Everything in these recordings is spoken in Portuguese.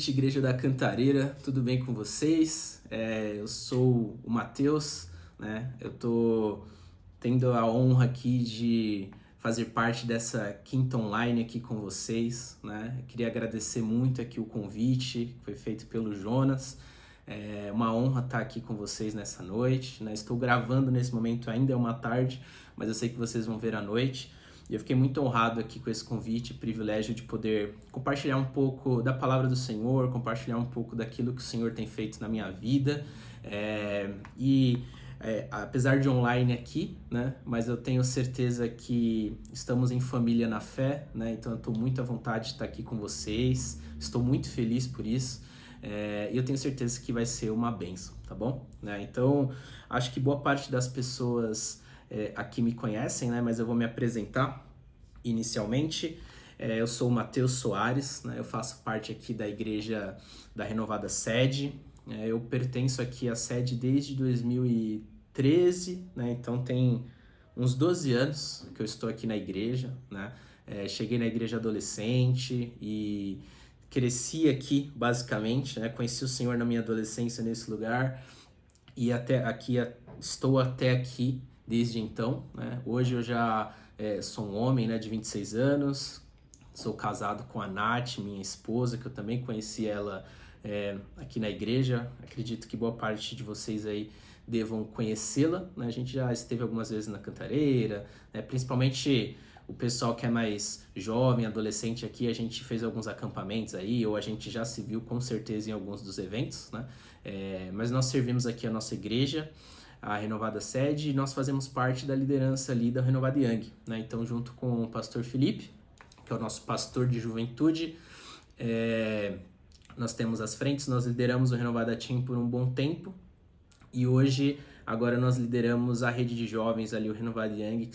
noite, Igreja da Cantareira, tudo bem com vocês? Eu sou o Matheus, né? Eu tô tendo a honra aqui de fazer parte dessa quinta online aqui com vocês, né? Eu queria agradecer muito aqui o convite que foi feito pelo Jonas. É uma honra estar aqui com vocês nessa noite, né? Estou gravando nesse momento, ainda é uma tarde, mas eu sei que vocês vão ver à noite. E eu fiquei muito honrado aqui com esse convite, privilégio de poder compartilhar um pouco da palavra do Senhor, compartilhar um pouco daquilo que o Senhor tem feito na minha vida. Apesar de online aqui, né, mas eu tenho certeza que estamos em família na fé, né, então eu estou muito à vontade de estar aqui com vocês, estou muito feliz por isso. E eu tenho certeza que vai ser uma bênção, tá bom? Então, acho que boa parte das pessoas aqui me conhecem, né? Mas eu vou me apresentar inicialmente. Eu sou o Matheus Soares, né? Eu faço parte aqui da Igreja da Renovada Sede. Eu pertenço aqui à sede desde 2013, né? Então tem uns 12 anos que eu estou aqui na igreja, né? Cheguei na igreja adolescente e cresci aqui, basicamente, né? Conheci o Senhor na minha adolescência nesse lugar e estou até aqui desde então, né? Hoje eu já sou um homem, né, de 26 anos, sou casado com a Nath, minha esposa, que eu também conheci ela aqui na igreja. Acredito que boa parte de vocês aí devam conhecê-la, né? A gente já esteve algumas vezes na Cantareira, né? Principalmente o pessoal que é mais jovem, adolescente aqui, a gente fez alguns acampamentos aí, ou a gente já se viu com certeza em alguns dos eventos, né? Mas nós servimos aqui a nossa igreja, a Renovada Sede, e nós fazemos parte da liderança ali da Renovada Young, né? Então, junto com o pastor Felipe, que é o nosso pastor de juventude, nós temos as frentes, nós lideramos o Renovada Team por um bom tempo, e hoje, agora nós lideramos a rede de jovens ali, o Renovada Young,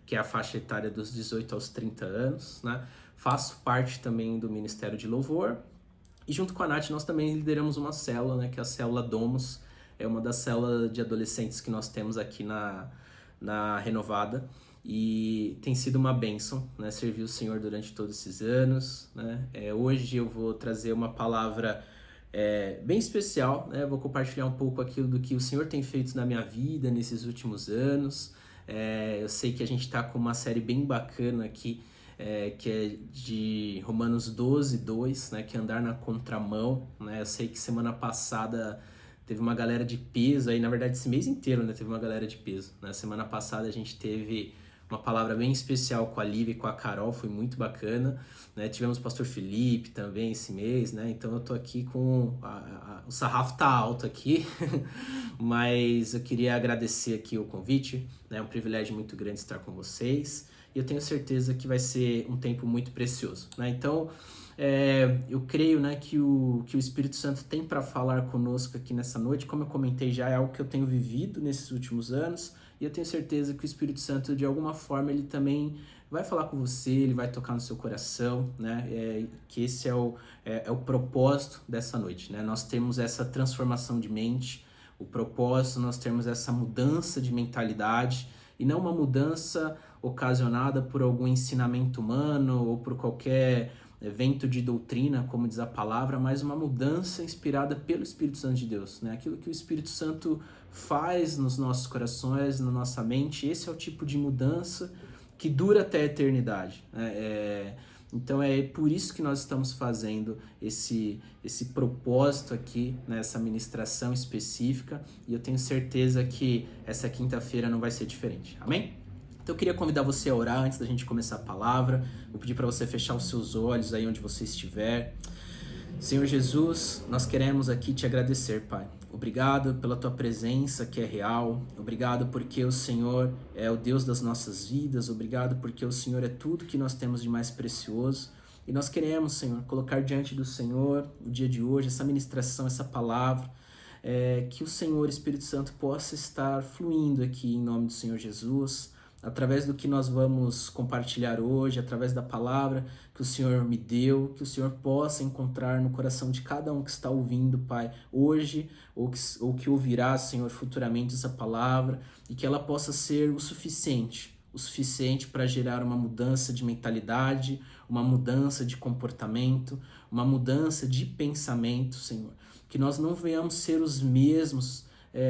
que é a faixa etária dos 18 aos 30 anos, né? Faço parte também do Ministério de Louvor, e junto com a Nath nós também lideramos uma célula, né? Que é a célula Domus, é uma das células de adolescentes que nós temos aqui na Renovada, e tem sido uma bênção, né? Servir o Senhor durante todos esses anos, né? Hoje eu vou trazer uma palavra bem especial, né? Vou compartilhar um pouco aquilo do que o Senhor tem feito na minha vida nesses últimos anos. Eu sei que a gente está com uma série bem bacana aqui, que é de Romanos 12, 2, né? Que é andar na contramão, né? Eu sei que semana passada teve uma galera de peso aí, na verdade esse mês inteiro, né, teve uma galera de peso, né? Semana passada a gente teve uma palavra bem especial com a Lívia e com a Carol, foi muito bacana, né? Tivemos o pastor Felipe também esse mês, né? Então eu tô aqui com... o sarrafo tá alto aqui, mas eu queria agradecer aqui o convite, né? É um privilégio muito grande estar com vocês, e eu tenho certeza que vai ser um tempo muito precioso, né? Então, eu creio, né, que o Espírito Santo tem para falar conosco aqui nessa noite. Como eu comentei já, é algo que eu tenho vivido nesses últimos anos, e eu tenho certeza que o Espírito Santo, de alguma forma, ele também vai falar com você, ele vai tocar no seu coração, né? Que esse é o propósito dessa noite, né? Nós temos essa transformação de mente, o propósito, nós temos essa mudança de mentalidade, e não uma mudança ocasionada por algum ensinamento humano ou por qualquer evento de doutrina, como diz a palavra, mas uma mudança inspirada pelo Espírito Santo de Deus, né? Aquilo que o Espírito Santo faz nos nossos corações, na nossa mente, esse é o tipo de mudança que dura até a eternidade, né? Então é por isso que nós estamos fazendo esse propósito aqui, nessa ministração específica, e eu tenho certeza que essa quinta-feira não vai ser diferente, amém? Então eu queria convidar você a orar antes da gente começar a palavra. Vou pedir para você fechar os seus olhos aí onde você estiver. Senhor Jesus, nós queremos aqui te agradecer, Pai. Obrigado pela tua presença que é real. Obrigado porque o Senhor é o Deus das nossas vidas. Obrigado porque o Senhor é tudo que nós temos de mais precioso. E nós queremos, Senhor, colocar diante do Senhor o dia de hoje, essa ministração, essa palavra, que o Senhor, Espírito Santo, possa estar fluindo aqui em nome do Senhor Jesus, através do que nós vamos compartilhar hoje, através da palavra que o Senhor me deu, que o Senhor possa encontrar no coração de cada um que está ouvindo, Pai, hoje, ou que ouvirá, Senhor, futuramente essa palavra, e que ela possa ser o suficiente para gerar uma mudança de mentalidade, uma mudança de comportamento, uma mudança de pensamento, Senhor. Que nós não venhamos ser os mesmos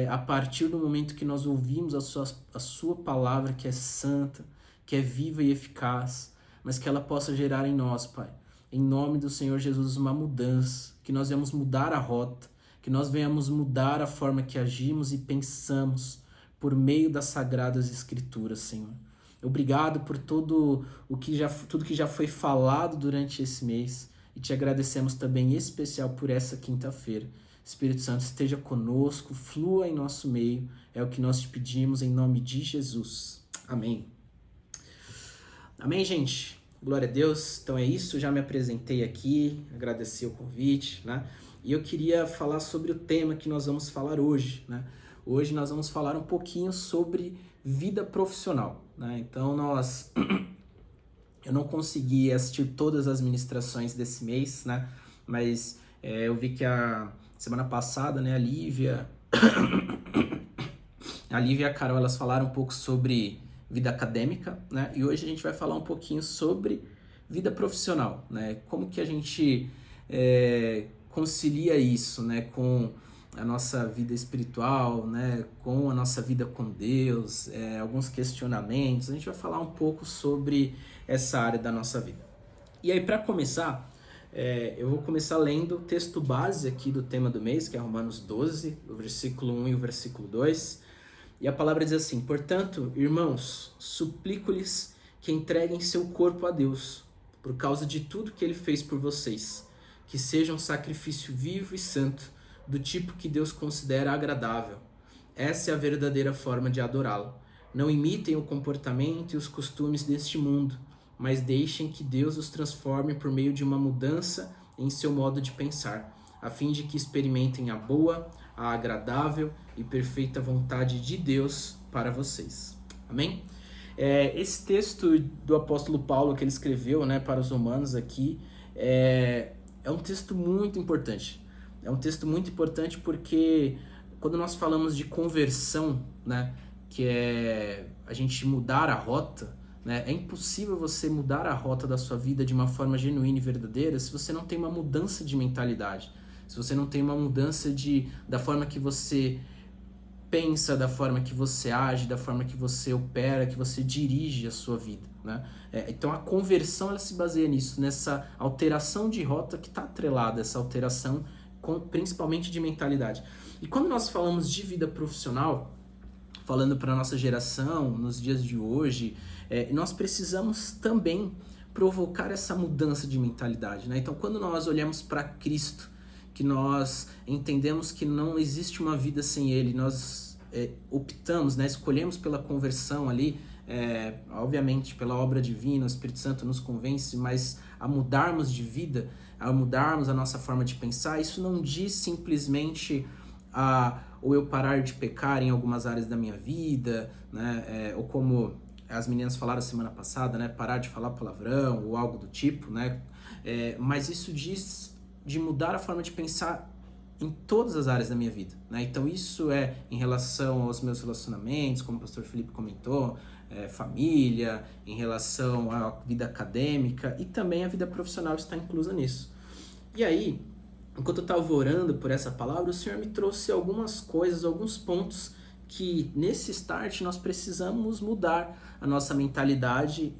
a partir do momento que nós ouvimos a sua palavra, que é santa, que é viva e eficaz, mas que ela possa gerar em nós, Pai, em nome do Senhor Jesus, uma mudança, que nós venhamos mudar a rota, que nós venhamos mudar a forma que agimos e pensamos por meio das Sagradas Escrituras, Senhor. Obrigado por tudo que já foi falado durante esse mês e te agradecemos também em especial por essa quinta-feira. Espírito Santo, esteja conosco, flua em nosso meio, é o que nós te pedimos em nome de Jesus. Amém. Amém, gente? Glória a Deus. Então é isso, já me apresentei aqui, agradeci o convite, né? E eu queria falar sobre o tema que nós vamos falar hoje, né? Hoje nós vamos falar um pouquinho sobre vida profissional, né? Então eu não consegui assistir todas as ministrações desse mês, né? Mas eu vi que a semana passada, né, a Lívia e a Carol, elas falaram um pouco sobre vida acadêmica, né? E hoje a gente vai falar um pouquinho sobre vida profissional, né? Como que a gente concilia isso, né, com a nossa vida espiritual, né, com a nossa vida com Deus, alguns questionamentos. A gente vai falar um pouco sobre essa área da nossa vida. E aí, para começar, eu vou começar lendo o texto base aqui do tema do mês, que é Romanos 12, o versículo 1 e o versículo 2. E a palavra diz assim: portanto, irmãos, suplico-lhes que entreguem seu corpo a Deus, por causa de tudo que ele fez por vocês, que seja um sacrifício vivo e santo, do tipo que Deus considera agradável. Essa é a verdadeira forma de adorá-lo. Não imitem o comportamento e os costumes deste mundo, mas deixem que Deus os transforme por meio de uma mudança em seu modo de pensar, a fim de que experimentem a boa, a agradável e perfeita vontade de Deus para vocês. Amém? Esse texto do apóstolo Paulo que ele escreveu, né, para os romanos aqui, é um texto muito importante. É um texto muito importante porque quando nós falamos de conversão, né, que é a gente mudar a rota, né, é impossível você mudar a rota da sua vida de uma forma genuína e verdadeira se você não tem uma mudança de mentalidade, se você não tem uma mudança da forma que você pensa, da forma que você age, da forma que você opera, que você dirige a sua vida, né? Então a conversão, ela se baseia nisso, nessa alteração de rota que está atrelada, essa alteração principalmente de mentalidade. E quando nós falamos de vida profissional, falando para a nossa geração, nos dias de hoje, nós precisamos também provocar essa mudança de mentalidade, né? Então quando nós olhamos para Cristo, que nós entendemos que não existe uma vida sem Ele, nós optamos, né, escolhemos pela conversão ali, obviamente pela obra divina, o Espírito Santo nos convence, mas a mudarmos de vida, a mudarmos a nossa forma de pensar, isso não diz simplesmente ou eu parar de pecar em algumas áreas da minha vida, né, ou como as meninas falaram semana passada, né, parar de falar palavrão ou algo do tipo, né, mas isso diz de mudar a forma de pensar em todas as áreas da minha vida, né? Então isso é em relação aos meus relacionamentos, como o pastor Felipe comentou, família, em relação à vida acadêmica, e também a vida profissional está inclusa nisso. E aí, enquanto eu estava orando por essa palavra, o Senhor me trouxe algumas coisas, alguns pontos que nesse start nós precisamos mudar a nossa mentalidade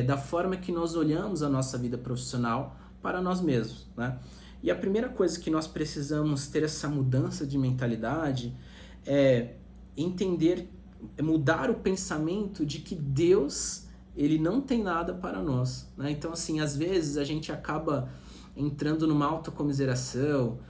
da forma que nós olhamos a nossa vida profissional para nós mesmos, né? E a primeira coisa que nós precisamos ter essa mudança de mentalidade é entender, mudar o pensamento de que Deus, ele não tem nada para nós, né? Então, assim, às vezes a gente acaba entrando numa autocomiseração,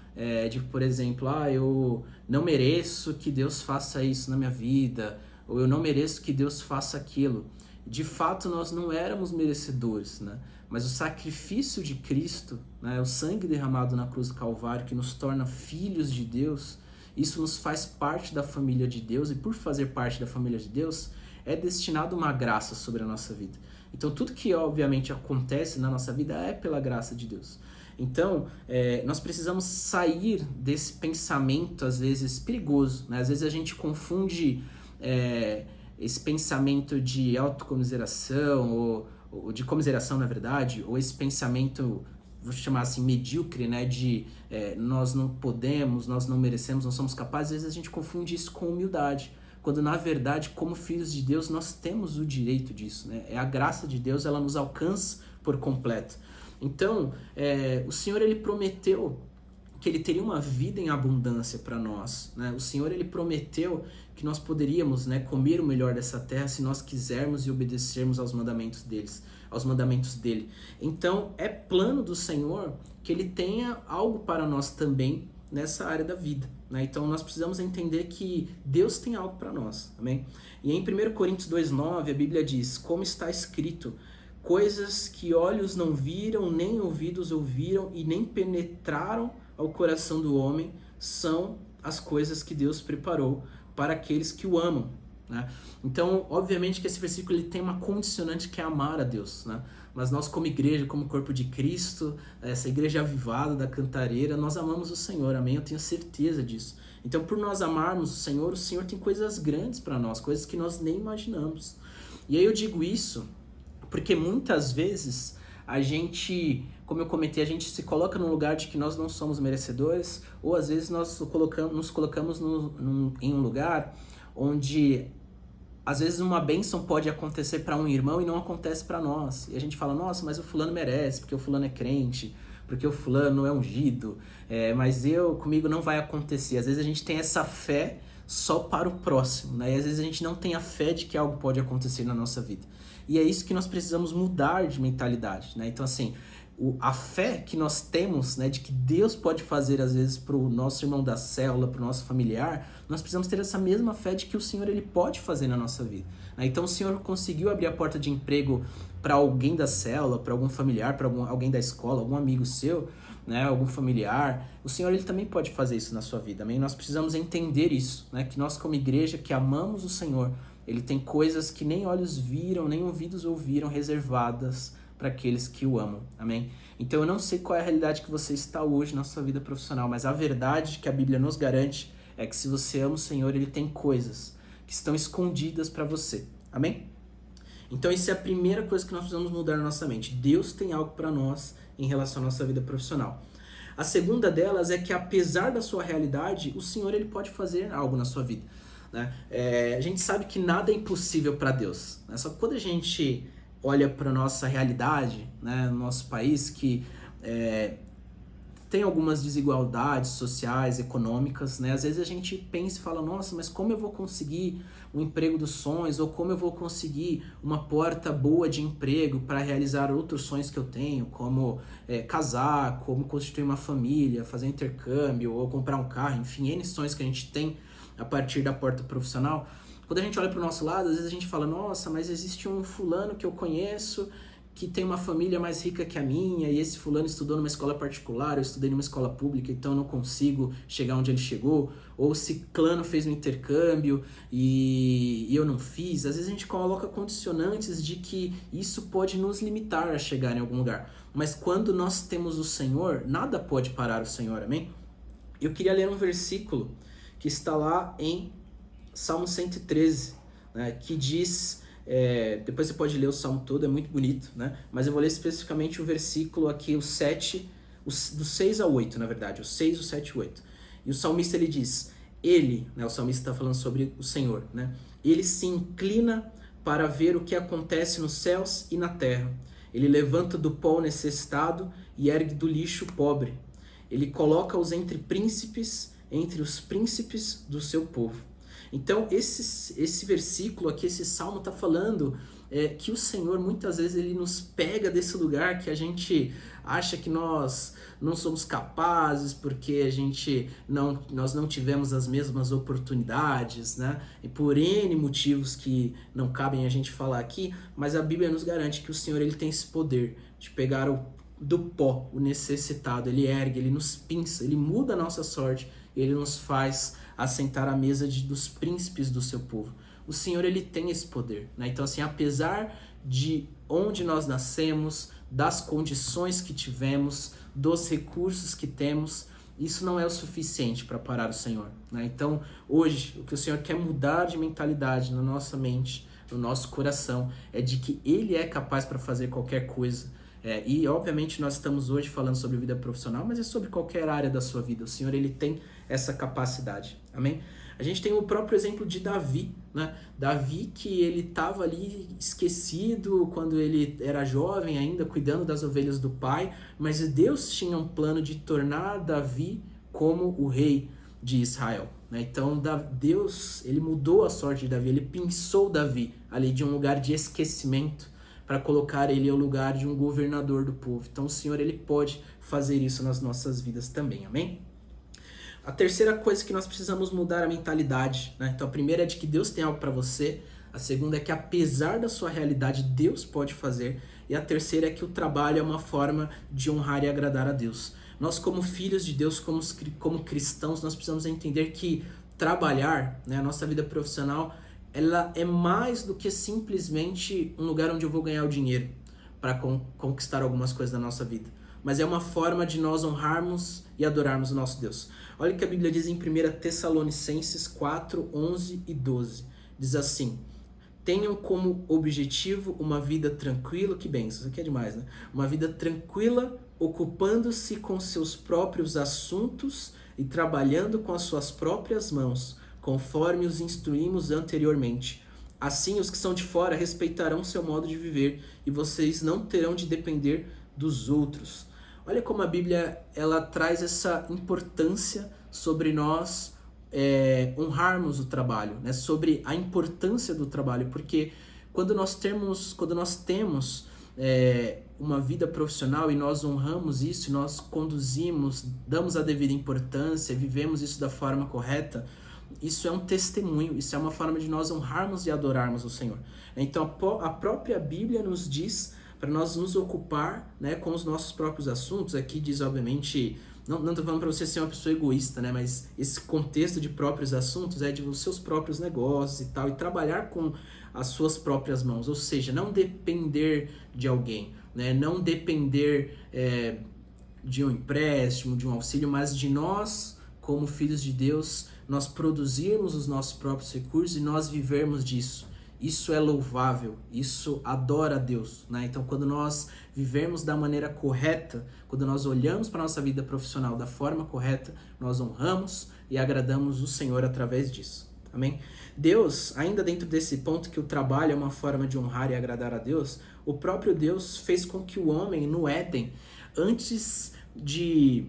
de, por exemplo, eu não mereço que Deus faça isso na minha vida, ou eu não mereço que Deus faça aquilo. De fato, nós não éramos merecedores, né? Mas o sacrifício de Cristo, né, o sangue derramado na cruz do Calvário, que nos torna filhos de Deus, isso nos faz parte da família de Deus, e por fazer parte da família de Deus, é destinado uma graça sobre a nossa vida. Então tudo que obviamente acontece na nossa vida é pela graça de Deus. Então, nós precisamos sair desse pensamento, às vezes, perigoso, né? Às vezes a gente confunde esse pensamento de autocomiseração, ou de comiseração, na verdade, ou esse pensamento vou chamar assim, medíocre, né, de nós não podemos, nós não merecemos, não somos capazes, às vezes a gente confunde isso com humildade, quando na verdade, como filhos de Deus, nós temos o direito disso, né? É a graça de Deus, ela nos alcança por completo. Então, o Senhor, ele prometeu que ele teria uma vida em abundância para nós, né? O Senhor, ele prometeu que nós poderíamos, né, comer o melhor dessa terra se nós quisermos e obedecermos aos mandamentos dele. Então, é plano do Senhor que ele tenha algo para nós também nessa área da vida, né? Então, nós precisamos entender que Deus tem algo para nós, amém? E em 1 Coríntios 2,9, a Bíblia diz, como está escrito, coisas que olhos não viram, nem ouvidos ouviram e nem penetraram ao coração do homem, são as coisas que Deus preparou para aqueles que o amam, né? Então, obviamente que esse versículo ele tem uma condicionante que é amar a Deus, né? Mas nós como igreja, como corpo de Cristo, essa igreja avivada da Cantareira, nós amamos o Senhor, amém? Eu tenho certeza disso. Então, por nós amarmos o Senhor tem coisas grandes para nós, coisas que nós nem imaginamos. E aí eu digo isso porque muitas vezes a gente, como eu comentei, a gente se coloca num lugar de que nós não somos merecedores, ou às vezes nós nos colocamos em um lugar onde às vezes uma bênção pode acontecer para um irmão e não acontece para nós. E a gente fala, nossa, mas o fulano merece, porque o fulano é crente, porque o fulano é ungido, mas comigo não vai acontecer. Às vezes a gente tem essa fé só para o próximo, né? E às vezes a gente não tem a fé de que algo pode acontecer na nossa vida. E é isso que nós precisamos mudar de mentalidade, né? Então, assim, a fé que nós temos, né, de que Deus pode fazer, às vezes, para o nosso irmão da célula, para o nosso familiar, nós precisamos ter essa mesma fé de que o Senhor, ele pode fazer na nossa vida, né? Então, o Senhor conseguiu abrir a porta de emprego para alguém da célula, para algum familiar, para alguém da escola, algum amigo seu, né, algum familiar. O Senhor, ele também pode fazer isso na sua vida, amém? Nós precisamos entender isso, né, que nós como igreja que amamos o Senhor, ele tem coisas que nem olhos viram, nem ouvidos ouviram, reservadas para aqueles que o amam, amém? Então eu não sei qual é a realidade que você está hoje na sua vida profissional, mas a verdade que a Bíblia nos garante é que se você ama o Senhor, ele tem coisas que estão escondidas para você, amém? Então essa é a primeira coisa que nós precisamos mudar na nossa mente. Deus tem algo para nós em relação à nossa vida profissional. A segunda delas é que apesar da sua realidade, o Senhor, ele pode fazer algo na sua vida, né? A gente sabe que nada é impossível para Deus, né? Só que quando a gente olha para a nossa realidade, né, no nosso país, que tem algumas desigualdades sociais, econômicas, né? Às vezes a gente pensa e fala, nossa, mas como eu vou conseguir o emprego dos sonhos, ou como eu vou conseguir uma porta boa de emprego para realizar outros sonhos que eu tenho, como casar, como constituir uma família, fazer intercâmbio, ou comprar um carro, enfim, N sonhos que a gente tem a partir da porta profissional. Quando a gente olha para o nosso lado, às vezes a gente fala, nossa, mas existe um fulano que eu conheço que tem uma família mais rica que a minha, e esse fulano estudou numa escola particular, eu estudei numa escola pública, então eu não consigo chegar onde ele chegou, ou ciclano fez um intercâmbio e eu não fiz. Às vezes a gente coloca condicionantes de que isso pode nos limitar a chegar em algum lugar, mas quando nós temos o Senhor, nada pode parar o Senhor, amém? Eu queria ler um versículo que está lá em Salmo 113, né, que diz... depois você pode ler o Salmo todo, é muito bonito, né? Mas eu vou ler especificamente o versículo aqui, o 7, do 6 ao 8, na verdade, o 6, o 7 e o 8. E o salmista, ele diz, ele, né, o salmista está falando sobre o Senhor, né? Ele se inclina para ver o que acontece nos céus e na terra. Ele levanta do pó o necessitado e ergue do lixo o pobre. Ele coloca-os entre príncipes, entre os príncipes do seu povo. Então, esse versículo aqui, esse salmo está falando que o Senhor, muitas vezes, ele nos pega desse lugar que a gente acha que nós não somos capazes, porque nós não tivemos as mesmas oportunidades, né? E por N motivos que não cabem a gente falar aqui, mas a Bíblia nos garante que o Senhor, ele tem esse poder de pegar do pó, o necessitado, ele ergue, ele nos pinça, ele muda a nossa sorte, ele nos faz assentar à mesa dos príncipes do seu povo. O Senhor, ele tem esse poder, né? Então, assim, apesar de onde nós nascemos, das condições que tivemos, dos recursos que temos, isso não é o suficiente para parar o Senhor, né? Então, hoje, o que o Senhor quer mudar de mentalidade na nossa mente, no nosso coração, é de que ele é capaz para fazer qualquer coisa. E obviamente nós estamos hoje falando sobre vida profissional, mas é sobre qualquer área da sua vida. O Senhor, ele tem essa capacidade, amém? A gente tem o próprio exemplo de Davi, né? Davi, que ele estava ali esquecido quando ele era jovem ainda, cuidando das ovelhas do pai, mas Deus tinha um plano de tornar Davi como o rei de Israel, né? Então Deus, ele mudou a sorte de Davi, ele pinçou Davi ali de um lugar de esquecimento para colocar ele ao lugar de um governador do povo. Então o Senhor, ele pode fazer isso nas nossas vidas também, amém? A terceira coisa que nós precisamos mudar é a mentalidade, né? Então a primeira é de que Deus tem algo para você, a segunda é que apesar da sua realidade, Deus pode fazer, e a terceira é que o trabalho é uma forma de honrar e agradar a Deus. Nós, como filhos de Deus, como cristãos, nós precisamos entender que trabalhar, né, a nossa vida profissional, ela é mais do que simplesmente um lugar onde eu vou ganhar o dinheiro para conquistar algumas coisas da nossa vida. Mas é uma forma de nós honrarmos e adorarmos o nosso Deus. Olha o que a Bíblia diz em 1 Tessalonicenses 4, 11 e 12. Diz assim: tenham como objetivo uma vida tranquila, que bem, isso aqui é demais, né? Uma vida tranquila, ocupando-se com seus próprios assuntos e trabalhando com as suas próprias mãos, conforme os instruímos anteriormente. Assim, os que são de fora respeitarão seu modo de viver e vocês não terão de depender dos outros. Olha como a Bíblia, ela traz essa importância sobre nós honrarmos o trabalho, né? Sobre a importância do trabalho, porque quando nós temos uma vida profissional e nós honramos isso, nós conduzimos, damos a devida importância, vivemos isso da forma correta, isso é um testemunho, isso é uma forma de nós honrarmos e adorarmos o Senhor. Então a própria Bíblia nos diz para nós nos ocupar, né, com os nossos próprios assuntos. Aqui diz, obviamente, não estou falando para você ser uma pessoa egoísta, né, mas esse contexto de próprios assuntos é de os seus próprios negócios e tal, e trabalhar com as suas próprias mãos, ou seja, não depender de alguém, né, não depender de um empréstimo, de um auxílio, mas de nós, como filhos de Deus, nós produzirmos os nossos próprios recursos e nós vivermos disso. Isso é louvável, isso adora a Deus, né? Então, quando nós vivemos da maneira correta, quando nós olhamos para a nossa vida profissional da forma correta, nós honramos e agradamos o Senhor através disso, amém? Deus, ainda dentro desse ponto que o trabalho é uma forma de honrar e agradar a Deus, o próprio Deus fez com que o homem no Éden, antes de...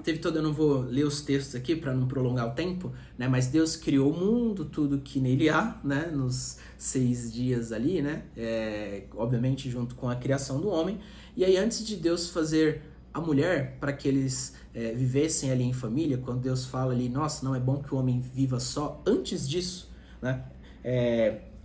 eu não vou ler os textos aqui para não prolongar o tempo, né? Mas Deus criou o mundo, tudo que nele há, né? Nos 6 dias ali, né? Obviamente junto com a criação do homem. E aí antes de Deus fazer a mulher para que eles vivessem ali em família, quando Deus fala ali, nossa, não é bom que o homem viva só, antes disso, né?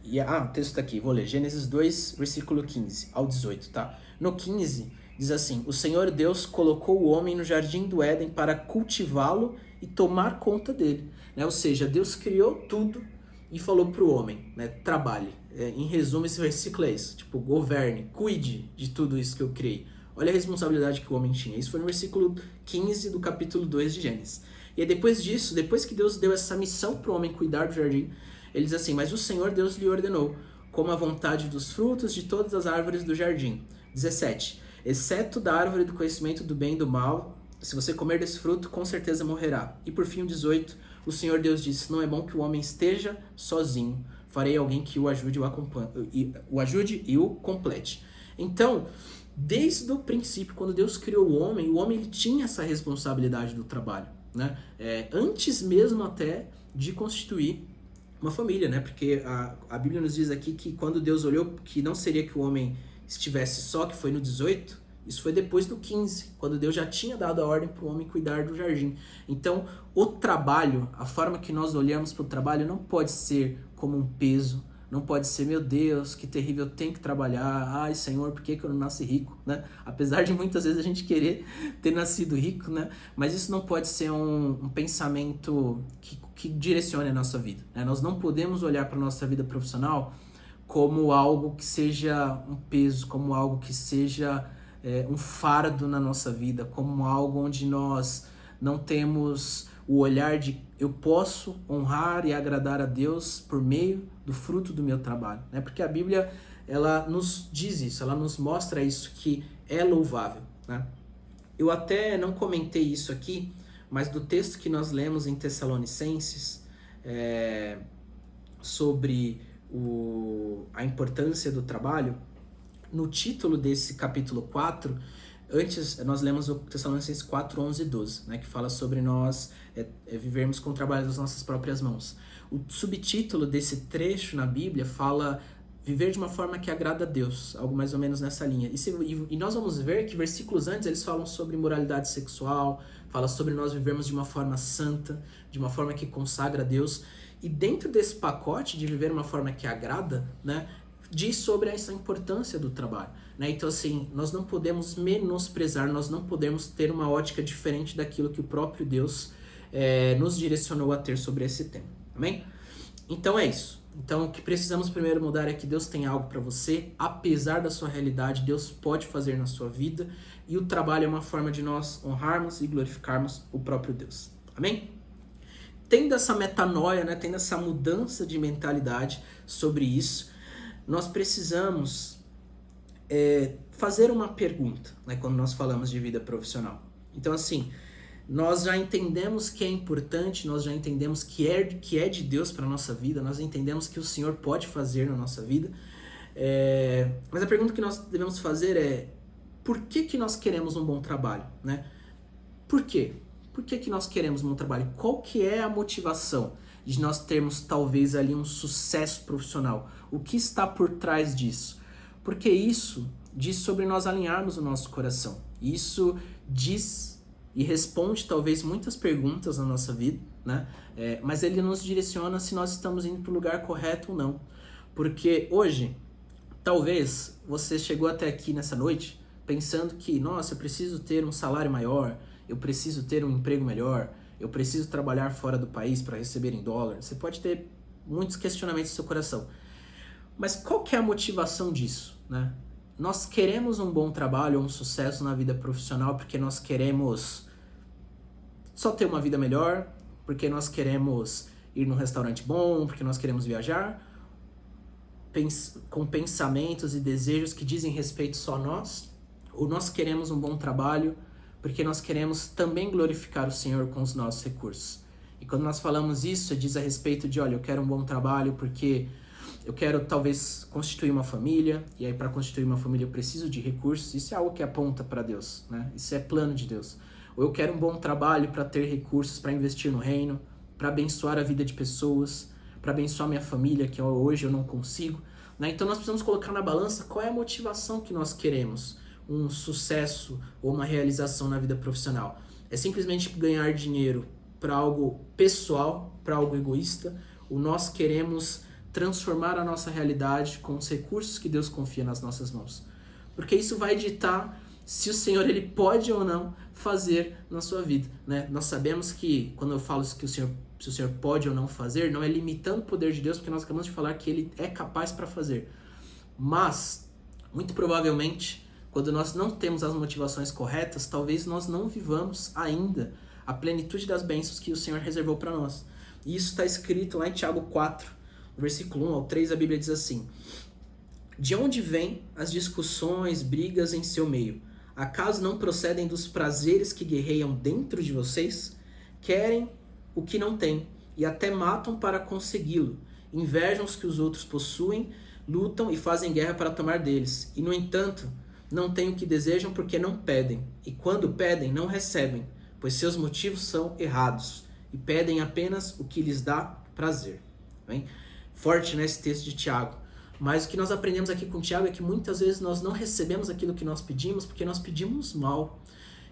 O texto está aqui, vou ler, Gênesis 2, versículo 15 ao 18, tá? No 15... diz assim: o Senhor Deus colocou o homem no jardim do Éden para cultivá-lo e tomar conta dele, né? Ou seja, Deus criou tudo e falou para o homem, né? Trabalhe. Em resumo, esse versículo é isso, tipo, governe, cuide de tudo isso que eu criei. Olha a responsabilidade que o homem tinha. Isso foi no versículo 15 do capítulo 2 de Gênesis. E aí depois disso, depois que Deus deu essa missão para o homem cuidar do jardim, ele diz assim: mas o Senhor Deus lhe ordenou, coma a vontade dos frutos de todas as árvores do jardim. 17. Exceto da árvore do conhecimento do bem e do mal, se você comer desse fruto, com certeza morrerá. E por fim, o 18, o Senhor Deus disse: não é bom que o homem esteja sozinho, farei alguém que o ajude e o complete. Então, desde o princípio, quando Deus criou o homem ele tinha essa responsabilidade do trabalho, né? Antes mesmo até de constituir uma família, né? Porque a Bíblia nos diz aqui que quando Deus olhou que não seria que o homem estivesse só, que foi no 18, isso foi depois do 15, quando Deus já tinha dado a ordem para o homem cuidar do jardim. Então, o trabalho, a forma que nós olhamos para o trabalho não pode ser como um peso, não pode ser, meu Deus, que terrível, eu tenho que trabalhar, ai Senhor, por que eu não nasci rico, né? Apesar de muitas vezes a gente querer ter nascido rico, né? Mas isso não pode ser um pensamento que direcione a nossa vida, né? Nós não podemos olhar para a nossa vida profissional como algo que seja um peso, como algo que seja um fardo na nossa vida, como algo onde nós não temos o olhar de eu posso honrar e agradar a Deus por meio do fruto do meu trabalho, né? Porque a Bíblia, ela nos diz isso, ela nos mostra isso, que é louvável, né? Eu até não comentei isso aqui, mas do texto que nós lemos em Tessalonicenses, sobre a importância do trabalho, no título desse capítulo 4, antes nós lemos o Tessalonicenses 4, 11 e 12, né, que fala sobre nós vivermos com o trabalho das nossas próprias mãos. O subtítulo desse trecho na Bíblia fala viver de uma forma que agrada a Deus, algo mais ou menos nessa linha. E nós vamos ver que versículos antes eles falam sobre moralidade sexual, fala sobre nós vivermos de uma forma santa, de uma forma que consagra a Deus. E dentro desse pacote de viver de uma forma que agrada, né, diz sobre essa importância do trabalho, né? Então, assim, nós não podemos menosprezar, nós não podemos ter uma ótica diferente daquilo que o próprio Deus nos direcionou a ter sobre esse tema, amém? Então é isso. Então, o que precisamos primeiro mudar é que Deus tem algo para você, apesar da sua realidade, Deus pode fazer na sua vida, e o trabalho é uma forma de nós honrarmos e glorificarmos o próprio Deus, amém? Tendo essa metanoia, né, tendo essa mudança de mentalidade sobre isso, nós precisamos fazer uma pergunta, né, quando nós falamos de vida profissional. Então, assim, nós já entendemos que é importante, nós já entendemos que é de Deus para a nossa vida, nós entendemos que o Senhor pode fazer na nossa vida, mas a pergunta que nós devemos fazer é: por que nós queremos um bom trabalho, né? Por quê? Por que nós queremos um bom trabalho? Qual que é a motivação de nós termos talvez ali um sucesso profissional? O que está por trás disso? Porque isso diz sobre nós alinharmos o nosso coração. Isso diz e responde talvez muitas perguntas na nossa vida, né? Mas ele nos direciona se nós estamos indo para o lugar correto ou não. Porque hoje, talvez você chegou até aqui nessa noite pensando que, nossa, eu preciso ter um salário maior, eu preciso ter um emprego melhor, eu preciso trabalhar fora do país para receber em dólar. Você pode ter muitos questionamentos no seu coração. Mas qual que é a motivação disso, né? Nós queremos um bom trabalho, um sucesso na vida profissional porque nós queremos só ter uma vida melhor, porque nós queremos ir num restaurante bom, porque nós queremos viajar, com pensamentos e desejos que dizem respeito só a nós, ou nós queremos um bom trabalho porque nós queremos também glorificar o Senhor com os nossos recursos. E quando nós falamos isso, diz a respeito de, olha, eu quero um bom trabalho porque eu quero talvez constituir uma família, e aí para constituir uma família eu preciso de recursos. Isso é algo que aponta para Deus, né? Isso é plano de Deus. Ou eu quero um bom trabalho para ter recursos para investir no reino, para abençoar a vida de pessoas, para abençoar minha família, que hoje eu não consigo, né? Então nós precisamos colocar na balança qual é a motivação que nós queremos, um sucesso ou uma realização na vida profissional. É simplesmente ganhar dinheiro para algo pessoal, para algo egoísta, ou nós queremos transformar a nossa realidade com os recursos que Deus confia nas nossas mãos? Porque isso vai ditar se o Senhor ele pode ou não fazer na sua vida, né? Nós sabemos que quando eu falo que se o Senhor pode ou não fazer, não é limitando o poder de Deus, porque nós acabamos de falar que ele é capaz para fazer. Mas, muito provavelmente, quando nós não temos as motivações corretas, talvez nós não vivamos ainda a plenitude das bênçãos que o Senhor reservou para nós. E isso está escrito lá em Tiago 4, versículo 1 ao 3, a Bíblia diz assim: de onde vêm as discussões, brigas em seu meio? Acaso não procedem dos prazeres que guerreiam dentro de vocês? Querem o que não têm e até matam para consegui-lo. Invejam os que os outros possuem, lutam e fazem guerra para tomar deles. E, no entanto, não têm o que desejam porque não pedem. E quando pedem, não recebem, pois seus motivos são errados. E pedem apenas o que lhes dá prazer. Bem? Forte nesse texto de Tiago. Mas o que nós aprendemos aqui com Tiago é que muitas vezes nós não recebemos aquilo que nós pedimos porque nós pedimos mal.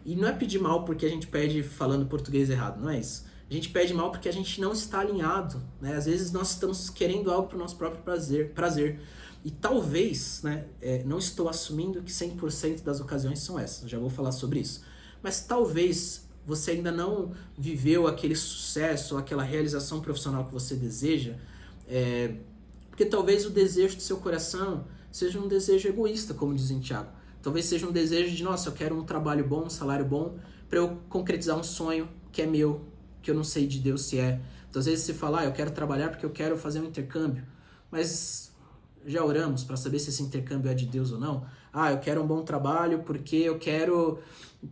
E não é pedir mal porque a gente pede falando português errado, não é isso. A gente pede mal porque a gente não está alinhado, né? Às vezes nós estamos querendo algo para o nosso próprio prazer. E talvez, né, não estou assumindo que 100% das ocasiões são essas, já vou falar sobre isso. Mas talvez você ainda não viveu aquele sucesso, aquela realização profissional que você deseja, porque talvez o desejo do seu coração seja um desejo egoísta, como diz em Tiago. Talvez seja um desejo de, nossa, eu quero um trabalho bom, um salário bom, para eu concretizar um sonho que é meu, que eu não sei de Deus se é. Então, às vezes você fala, eu quero trabalhar porque eu quero fazer um intercâmbio, mas já oramos para saber se esse intercâmbio é de Deus ou não? Ah, eu quero um bom trabalho porque eu quero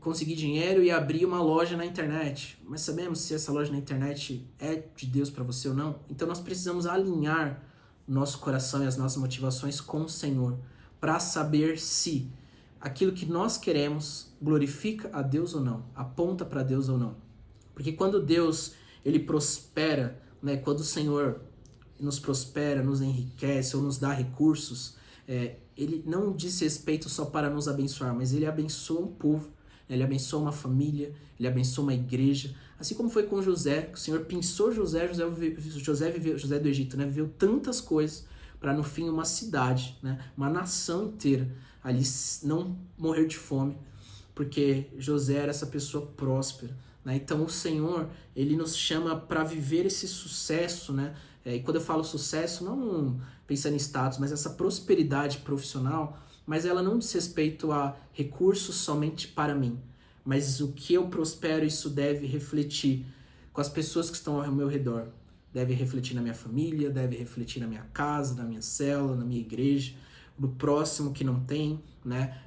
conseguir dinheiro e abrir uma loja na internet. Mas sabemos se essa loja na internet é de Deus para você ou não? Então nós precisamos alinhar o nosso coração e as nossas motivações com o Senhor para saber se aquilo que nós queremos glorifica a Deus ou não, aponta para Deus ou não. Porque quando Deus ele prospera, né, quando o Senhor nos prospera, nos enriquece ou nos dá recursos, ele não diz respeito só para nos abençoar, mas ele abençoa um povo, ele abençoa uma família, ele abençoa uma igreja, assim como foi com José, que o Senhor pensou José do Egito, né, viveu tantas coisas para no fim uma cidade, né, uma nação inteira ali não morrer de fome, porque José era essa pessoa próspera, né? Então o Senhor, ele nos chama para viver esse sucesso, né? E quando eu falo sucesso, não pensando em status, mas essa prosperidade profissional, mas ela não diz respeito a recursos somente para mim, mas o que eu prospero, isso deve refletir com as pessoas que estão ao meu redor, deve refletir na minha família, deve refletir na minha casa, na minha célula, na minha igreja, no próximo que não tem, né?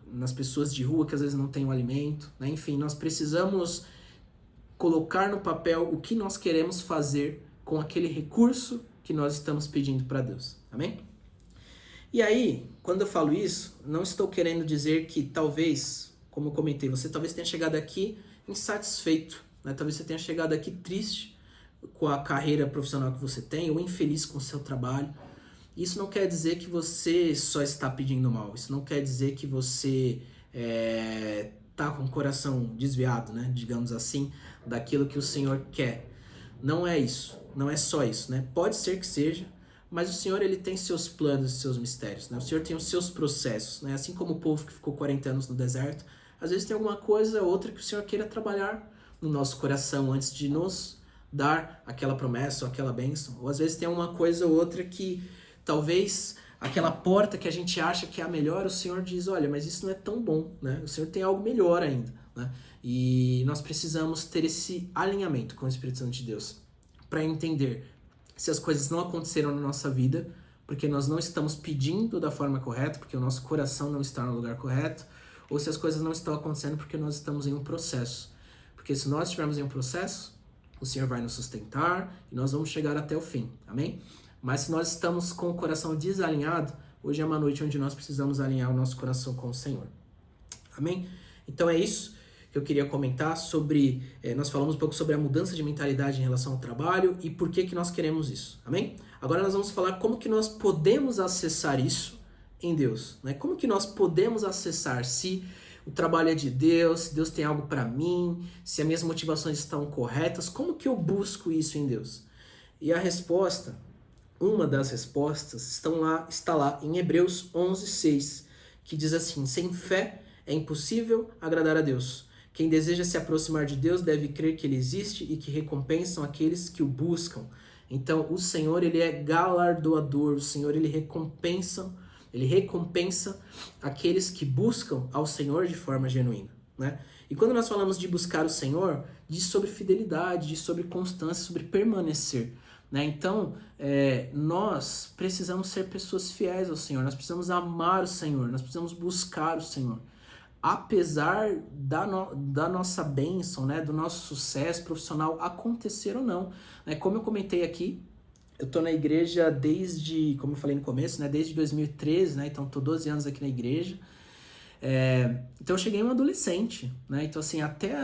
Nas pessoas de rua que às vezes não têm um alimento, né? Enfim, nós precisamos colocar no papel o que nós queremos fazer com aquele recurso que nós estamos pedindo para Deus, amém? E aí, quando eu falo isso, não estou querendo dizer que talvez, como eu comentei, você talvez tenha chegado aqui insatisfeito, né? Talvez você tenha chegado aqui triste com a carreira profissional que você tem, ou infeliz com o seu trabalho. Isso não quer dizer que você só está pedindo mal. Isso não quer dizer que você tá com o coração desviado, né? Digamos assim, daquilo que o Senhor quer. Não é isso. Não é só isso, né? Pode ser que seja, mas o Senhor, ele tem seus planos e seus mistérios, né? O Senhor tem os seus processos, né? Assim como o povo que ficou 40 anos no deserto, às vezes tem alguma coisa ou outra que o Senhor queira trabalhar no nosso coração antes de nos dar aquela promessa ou aquela bênção. Ou às vezes tem uma coisa ou outra que talvez aquela porta que a gente acha que é a melhor, o Senhor diz, olha, mas isso não é tão bom, né? O Senhor tem algo melhor ainda, né? E nós precisamos ter esse alinhamento com o Espírito Santo de Deus para entender se as coisas não aconteceram na nossa vida porque nós não estamos pedindo da forma correta, porque o nosso coração não está no lugar correto, ou se as coisas não estão acontecendo porque nós estamos em um processo. Porque se nós estivermos em um processo, o Senhor vai nos sustentar e nós vamos chegar até o fim, amém? Mas se nós estamos com o coração desalinhado, hoje é uma noite onde nós precisamos alinhar o nosso coração com o Senhor. Amém? Então é isso que eu queria comentar sobre... nós falamos um pouco sobre a mudança de mentalidade em relação ao trabalho e por que nós queremos isso. Amém? Agora nós vamos falar como que nós podemos acessar isso em Deus. Né? Como que nós podemos acessar se o trabalho é de Deus, se Deus tem algo para mim, se as minhas motivações estão corretas, como que eu busco isso em Deus? E a resposta... Uma das respostas está lá em Hebreus 11:6, que diz assim, sem fé é impossível agradar a Deus. Quem deseja se aproximar de Deus deve crer que Ele existe e que recompensam aqueles que o buscam. Então, o Senhor, Ele é galardoador, o Senhor, Ele recompensa aqueles que buscam ao Senhor de forma genuína, né? E quando nós falamos de buscar o Senhor, diz sobre fidelidade, diz sobre constância, sobre permanecer. Né? Então, nós precisamos ser pessoas fiéis ao Senhor, nós precisamos amar o Senhor, nós precisamos buscar o Senhor. Apesar da nossa bênção, né, do nosso sucesso profissional acontecer ou não. Né? Como eu comentei aqui, eu estou na igreja desde, como eu falei no começo, né, desde 2013, né, então estou 12 anos aqui na igreja. Então eu cheguei um adolescente, né? Então assim, até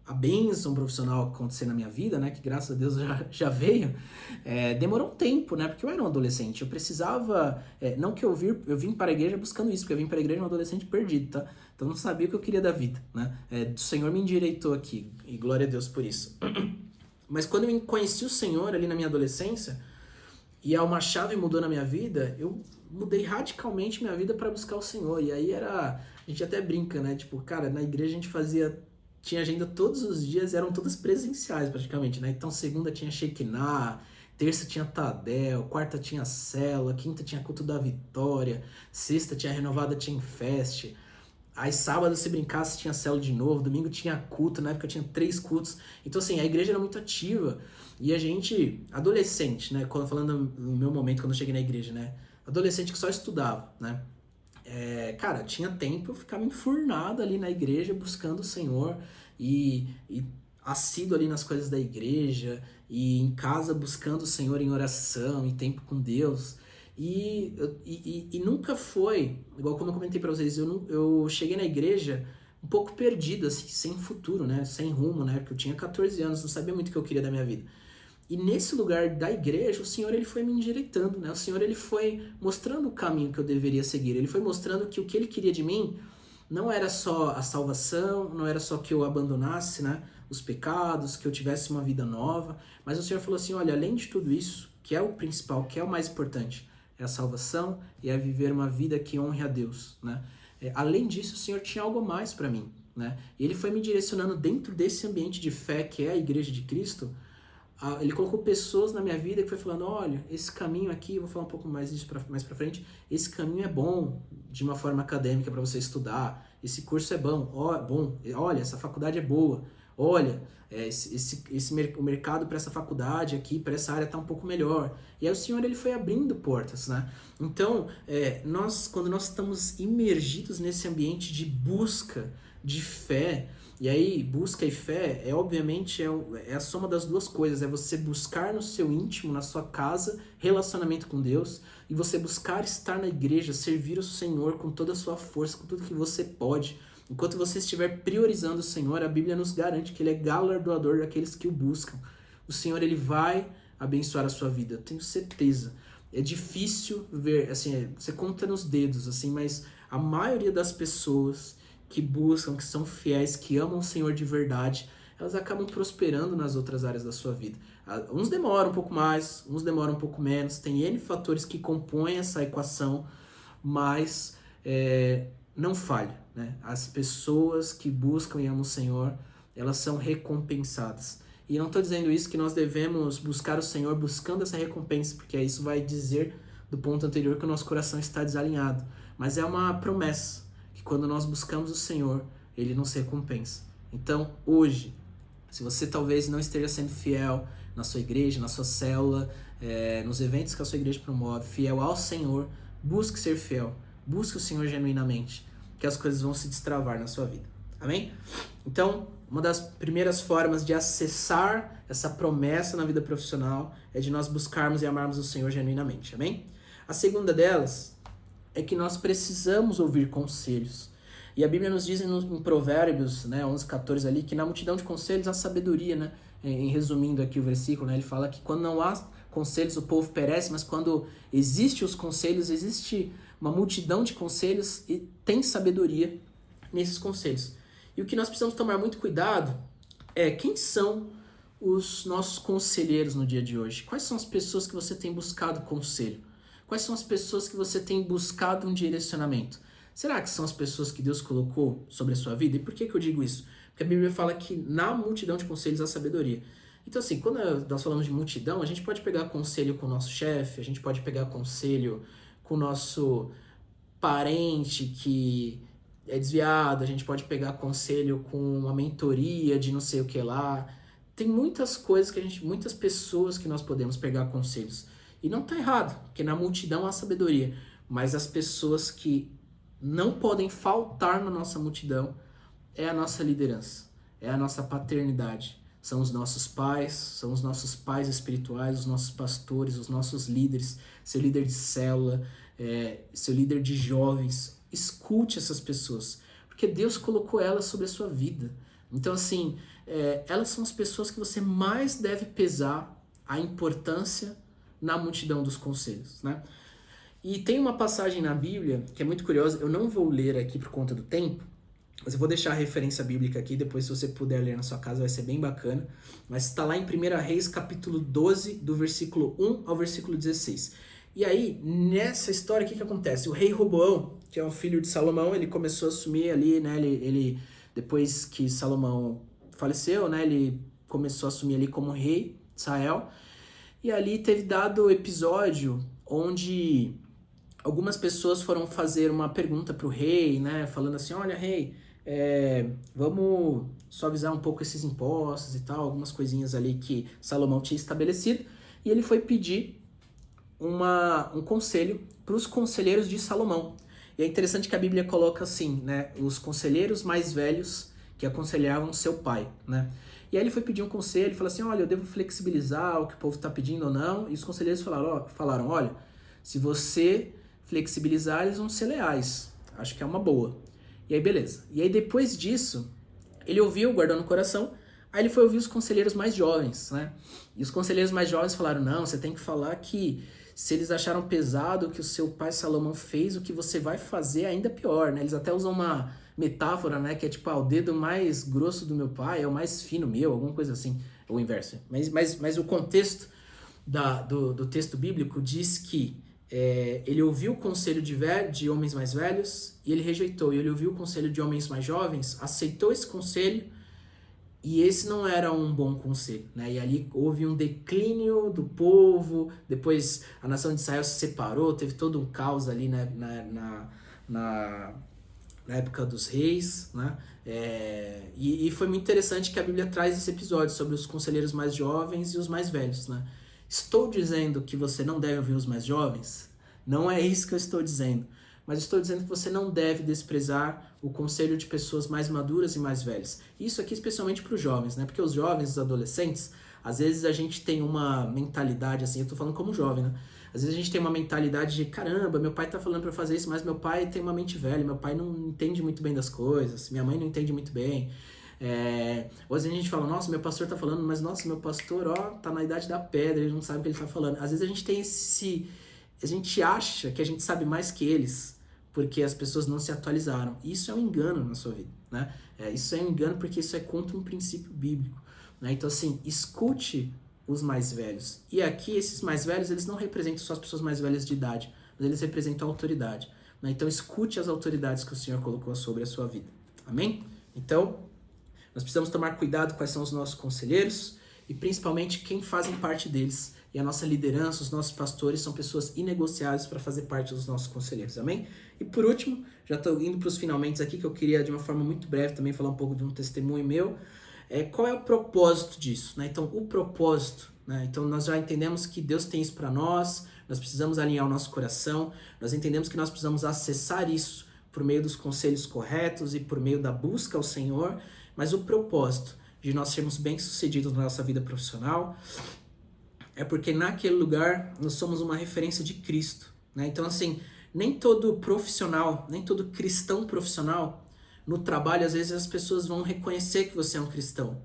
a bênção profissional acontecer na minha vida, né, que graças a Deus já veio, demorou um tempo, né, porque eu era um adolescente, eu precisava, não que eu vim para a igreja buscando isso, porque eu vim para a igreja um adolescente perdido, tá? Então eu não sabia o que eu queria da vida, né, o Senhor me endireitou aqui, e glória a Deus por isso. Mas quando eu conheci o Senhor ali na minha adolescência, e uma chave mudou na minha vida, eu mudei radicalmente minha vida para buscar o Senhor, e aí a gente até brinca, né, tipo, cara, na igreja a gente tinha agenda todos os dias, eram todas presenciais praticamente, né? Então segunda tinha Shekinah, terça tinha Tadel, quarta tinha Célula, quinta tinha Culto da Vitória, sexta tinha Renovada Team Fest, aí sábado se brincasse tinha Célula de novo, domingo tinha culto, na época tinha 3 cultos, então assim, a igreja era muito ativa, e a gente, adolescente, né? Falando no meu momento, quando eu cheguei na igreja, né? adolescente que só estudava, né? Cara, tinha tempo, eu ficava enfurnado ali na igreja buscando o Senhor e assíduo ali nas coisas da igreja e em casa buscando o Senhor em oração e tempo com Deus. E nunca foi, igual como eu comentei pra vocês, eu cheguei na igreja um pouco perdido, assim, sem futuro, né? Sem rumo, né? Porque eu tinha 14 anos, não sabia muito o que eu queria da minha vida. E nesse lugar da igreja, o Senhor ele foi me endireitando, né? O Senhor ele foi mostrando o caminho que eu deveria seguir. Ele foi mostrando que o que ele queria de mim não era só a salvação, não era só que eu abandonasse, né, os pecados, que eu tivesse uma vida nova, mas o Senhor falou assim, olha, além de tudo isso, que é o principal, que é o mais importante, é a salvação e é viver uma vida que honre a Deus, né? Além disso, o Senhor tinha algo mais para mim, né? E ele foi me direcionando dentro desse ambiente de fé que é a Igreja de Cristo. Ele colocou pessoas na minha vida que foi falando, olha, esse caminho aqui, eu vou falar um pouco mais disso mais pra frente, esse caminho é bom de uma forma acadêmica para você estudar, esse curso é bom, olha, essa faculdade é boa, olha, o mercado para essa faculdade aqui, para essa área tá um pouco melhor. E aí o Senhor ele foi abrindo portas, né? Então, quando nós estamos imergidos nesse ambiente de busca, de fé, e aí, busca e fé, obviamente, é a soma das duas coisas. É você buscar no seu íntimo, na sua casa, relacionamento com Deus, e você buscar estar na igreja, servir o Senhor com toda a sua força, com tudo que você pode. Enquanto você estiver priorizando o Senhor, a Bíblia nos garante que Ele é galardoador daqueles que o buscam. O Senhor, Ele vai abençoar a sua vida, eu tenho certeza. É difícil ver, assim, você conta nos dedos, assim, mas a maioria das pessoas que buscam, que são fiéis, que amam o Senhor de verdade, elas acabam prosperando nas outras áreas da sua vida. Uns demoram um pouco mais, uns demoram um pouco menos, tem N fatores que compõem essa equação, mas não falha, né? As pessoas que buscam e amam o Senhor, elas são recompensadas. E não estou dizendo isso que nós devemos buscar o Senhor buscando essa recompensa, porque isso vai dizer do ponto anterior que o nosso coração está desalinhado, mas é uma promessa. Quando nós buscamos o Senhor, Ele nos recompensa. Então, hoje, se você talvez não esteja sendo fiel na sua igreja, na sua célula, nos eventos que a sua igreja promove, fiel ao Senhor, busque ser fiel. Busque o Senhor genuinamente, que as coisas vão se destravar na sua vida. Amém? Então, uma das primeiras formas de acessar essa promessa na vida profissional é de nós buscarmos e amarmos o Senhor genuinamente. Amém? A segunda delas é que nós precisamos ouvir conselhos. E a Bíblia nos diz em Provérbios, né, 11:14 ali, que na multidão de conselhos há sabedoria, né? Em resumindo aqui o versículo, né, ele fala que quando não há conselhos o povo perece, mas quando existem os conselhos, existe uma multidão de conselhos e tem sabedoria nesses conselhos. E o que nós precisamos tomar muito cuidado é quem são os nossos conselheiros no dia de hoje. Quais são as pessoas que você tem buscado conselho? Quais são as pessoas que você tem buscado um direcionamento? Será que são as pessoas que Deus colocou sobre a sua vida? E por que eu digo isso? Porque a Bíblia fala que na multidão de conselhos há sabedoria. Então, assim, quando nós falamos de multidão, a gente pode pegar conselho com o nosso chefe, a gente pode pegar conselho com o nosso parente que é desviado, a gente pode pegar conselho com uma mentoria de não sei o que lá. Tem muitas coisas muitas pessoas que nós podemos pegar conselhos. E não está errado, porque na multidão há sabedoria, mas as pessoas que não podem faltar na nossa multidão é a nossa liderança, é a nossa paternidade. São os nossos pais espirituais, os nossos pastores, os nossos líderes, seu líder de célula, seu líder de jovens. Escute essas pessoas, porque Deus colocou elas sobre a sua vida. Então, assim, elas são as pessoas que você mais deve pesar a importância na multidão dos conselhos, né? E tem uma passagem na Bíblia que é muito curiosa, eu não vou ler aqui por conta do tempo, mas eu vou deixar a referência bíblica aqui, depois se você puder ler na sua casa vai ser bem bacana, mas está lá em 1 Reis, capítulo 12, do versículo 1 ao versículo 16. E aí, nessa história, o que acontece? O rei Roboão, que é o filho de Salomão, ele começou a assumir ali, né, ele depois que Salomão faleceu, né, ele começou a assumir ali como rei de Israel. E ali teve dado o episódio onde algumas pessoas foram fazer uma pergunta para o rei, né? Falando assim, olha, rei, vamos suavizar um pouco esses impostos e tal, algumas coisinhas ali que Salomão tinha estabelecido. E ele foi pedir um conselho para os conselheiros de Salomão. E é interessante que a Bíblia coloca assim, né? Os conselheiros mais velhos que aconselhavam seu pai, né? E aí ele foi pedir um conselho, falou assim, olha, eu devo flexibilizar o que o povo está pedindo ou não? E os conselheiros falaram, olha, se você flexibilizar, eles vão ser leais. Acho que é uma boa. E aí, beleza. E aí, depois disso, ele ouviu, guardou no coração, aí ele foi ouvir os conselheiros mais jovens, né? E os conselheiros mais jovens falaram, não, você tem que falar que se eles acharam pesado o que o seu pai Salomão fez, o que você vai fazer é ainda pior, né? Eles até usam uma metáfora, né? Que é tipo, o dedo mais grosso do meu pai é o mais fino meu, alguma coisa assim, ou o inverso. Mas o contexto do texto bíblico diz que ele ouviu o conselho de homens mais velhos e ele rejeitou. E ele ouviu o conselho de homens mais jovens, aceitou esse conselho e esse não era um bom conselho, né? E ali houve um declínio do povo, depois a nação de Israel se separou, teve todo um caos ali, né, na época dos reis, né? E foi muito interessante que a Bíblia traz esse episódio sobre os conselheiros mais jovens e os mais velhos, né? Estou dizendo que você não deve ouvir os mais jovens? Não é isso que eu estou dizendo. Mas estou dizendo que você não deve desprezar o conselho de pessoas mais maduras e mais velhas. Isso aqui especialmente para os jovens, né? Porque os jovens, os adolescentes, às vezes a gente tem uma mentalidade assim, eu estou falando como jovem, né? Às vezes a gente tem uma mentalidade de, caramba, meu pai tá falando para fazer isso, mas meu pai tem uma mente velha, meu pai não entende muito bem das coisas, minha mãe não entende muito bem. Ou às vezes a gente fala, nossa, meu pastor tá falando, mas nossa, meu pastor, tá na idade da pedra, ele não sabe o que ele tá falando. Às vezes a gente tem a gente acha que a gente sabe mais que eles, porque as pessoas não se atualizaram. Isso é um engano na sua vida, né? Isso é um engano porque isso é contra um princípio bíblico, né? Então assim, escute os mais velhos. E aqui, esses mais velhos, eles não representam só as pessoas mais velhas de idade, mas eles representam a autoridade, né? Então escute as autoridades que o Senhor colocou sobre a sua vida. Amém? Então, nós precisamos tomar cuidado quais são os nossos conselheiros e principalmente quem fazem parte deles. E a nossa liderança, os nossos pastores são pessoas inegociáveis para fazer parte dos nossos conselheiros. Amém? E por último, já estou indo para os finalmente aqui, que eu queria de uma forma muito breve também falar um pouco de um testemunho meu. Qual é o propósito disso, né? Então, o propósito, né? Então, nós já entendemos que Deus tem isso para nós precisamos alinhar o nosso coração, nós entendemos que nós precisamos acessar isso por meio dos conselhos corretos e por meio da busca ao Senhor, mas o propósito de nós sermos bem-sucedidos na nossa vida profissional é porque naquele lugar nós somos uma referência de Cristo, né? Então, assim, nem todo profissional, nem todo cristão profissional no trabalho, às vezes as pessoas vão reconhecer que você é um cristão.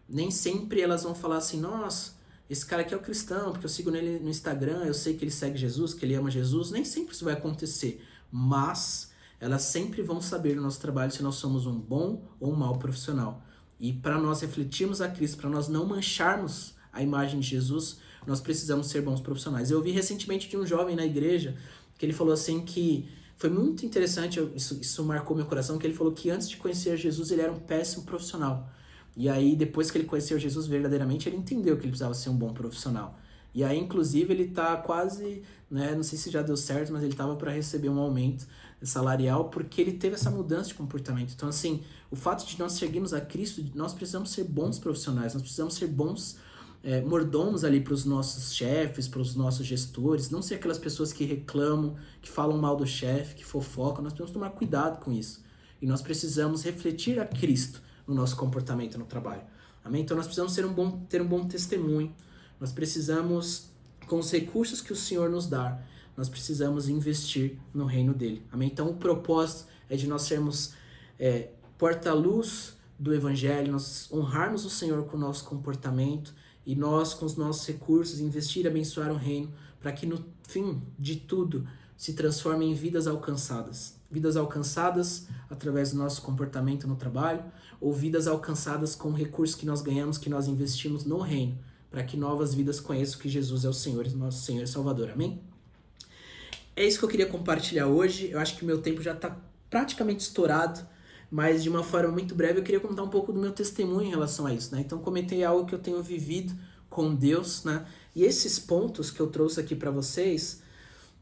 Nem sempre elas vão falar assim, nossa, esse cara aqui é um cristão, porque eu sigo nele no Instagram, eu sei que ele segue Jesus, que ele ama Jesus. Nem sempre isso vai acontecer, mas elas sempre vão saber no nosso trabalho se nós somos um bom ou um mau profissional. E para nós refletirmos a Cristo, para nós não mancharmos a imagem de Jesus, nós precisamos ser bons profissionais. Eu ouvi recentemente de um jovem na igreja que ele falou assim que foi muito interessante, isso marcou meu coração, que ele falou que antes de conhecer Jesus ele era um péssimo profissional. E aí depois que ele conheceu Jesus verdadeiramente, ele entendeu que ele precisava ser um bom profissional. E aí inclusive ele tá quase, né, não sei se já deu certo, mas ele tava para receber um aumento salarial porque ele teve essa mudança de comportamento. Então assim, o fato de nós seguirmos a Cristo, nós precisamos ser bons profissionais, nós precisamos ser bons mordomos ali para os nossos chefes, para os nossos gestores, não ser aquelas pessoas que reclamam, que falam mal do chefe, que fofocam. Nós precisamos tomar cuidado com isso. E nós precisamos refletir a Cristo no nosso comportamento no trabalho. Amém? Então nós precisamos ter um bom testemunho. Nós precisamos, com os recursos que o Senhor nos dá, nós precisamos investir no reino dele. Amém? Então o propósito é de nós sermos porta-luz do Evangelho, nós honrarmos o Senhor com o nosso comportamento e nós, com os nossos recursos, investir e abençoar o reino para que no fim de tudo se transforme em vidas alcançadas. Vidas alcançadas através do nosso comportamento no trabalho ou vidas alcançadas com o recurso que nós ganhamos, que nós investimos no reino, para que novas vidas conheçam que Jesus é o Senhor, nosso Senhor e Salvador. Amém? É isso que eu queria compartilhar hoje. Eu acho que o meu tempo já está praticamente estourado, mas de uma forma muito breve eu queria contar um pouco do meu testemunho em relação a isso, né? Então comentei algo que eu tenho vivido com Deus, né? E esses pontos que eu trouxe aqui para vocês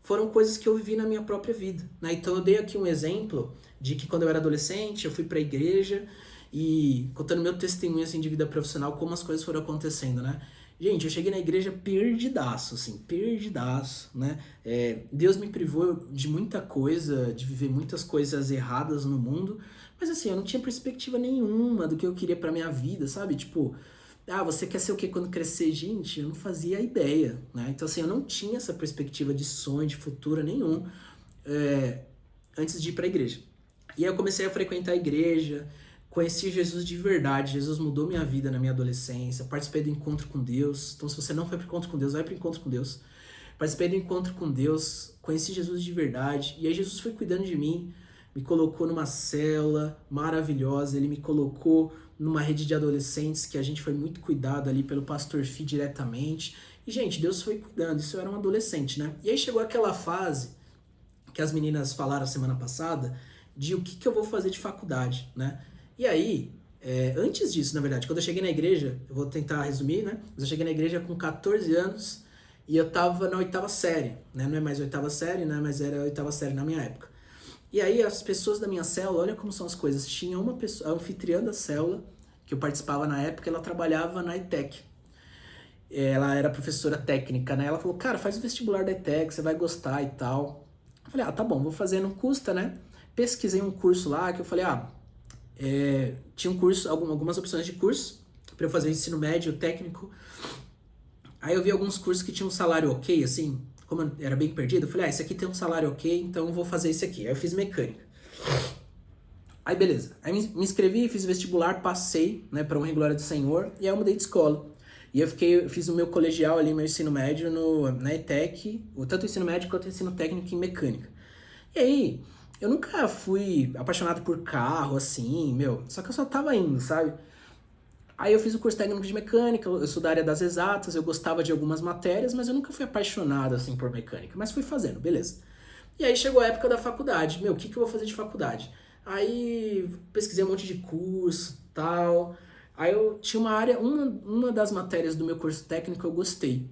foram coisas que eu vivi na minha própria vida, né? Então eu dei aqui um exemplo de que quando eu era adolescente eu fui para a igreja e contando meu testemunho assim, de vida profissional, como as coisas foram acontecendo, né? Gente, eu cheguei na igreja perdidaço, assim, perdidaço, né? Deus me privou de muita coisa, de viver muitas coisas erradas no mundo, mas assim, eu não tinha perspectiva nenhuma do que eu queria pra minha vida, sabe? Tipo, você quer ser o quê quando crescer? Gente, eu não fazia ideia, né? Então, assim, eu não tinha essa perspectiva de sonho, de futuro nenhum, antes de ir pra igreja. E aí eu comecei a frequentar a igreja, conheci Jesus de verdade. Jesus mudou minha vida na minha adolescência. Participei do encontro com Deus. Então, se você não foi para o encontro com Deus, vai para o encontro com Deus. Participei do encontro com Deus, conheci Jesus de verdade. E aí Jesus foi cuidando de mim, me colocou numa célula maravilhosa. Ele me colocou numa rede de adolescentes que a gente foi muito cuidado ali pelo pastor Fih diretamente. E, gente, Deus foi cuidando. Isso eu era um adolescente, né? E aí chegou aquela fase que as meninas falaram semana passada de o que eu vou fazer de faculdade, né? E aí, antes disso, na verdade, quando eu cheguei na igreja, eu vou tentar resumir, né? Mas eu cheguei na igreja com 14 anos e eu tava na 8ª série, né? Não é mais 8ª série, né? Mas era a 8ª série na minha época. E aí, as pessoas da minha célula, olha como são as coisas. Tinha uma pessoa, a anfitriã da célula, que eu participava na época, ela trabalhava na ETEC. Ela era professora técnica, né? Ela falou, cara, faz o vestibular da ETEC, você vai gostar e tal. Eu falei, tá bom, vou fazer, não custa, né? Pesquisei um curso lá, que eu falei, tinha um curso, algumas opções de curso para eu fazer ensino médio, técnico. Aí eu vi alguns cursos que tinham um salário ok, assim, como eu era bem perdido, eu falei, esse aqui tem um salário ok, então eu vou fazer esse aqui. Aí eu fiz mecânica. Aí beleza, aí me inscrevi, fiz vestibular, passei, né, para uma regular do Senhor, e aí eu mudei de escola. E eu fiz o meu colegial ali, meu ensino médio na ETEC, tanto o ensino médio quanto o ensino técnico em mecânica. E aí, eu nunca fui apaixonado por carro, assim, só que eu só tava indo, sabe? Aí eu fiz o curso técnico de mecânica, eu sou da área das exatas, eu gostava de algumas matérias, mas eu nunca fui apaixonado, assim, por mecânica. Mas fui fazendo, beleza. E aí chegou a época da faculdade. O que eu vou fazer de faculdade? Aí pesquisei um monte de curso, tal. Aí eu tinha uma das matérias do meu curso técnico eu gostei,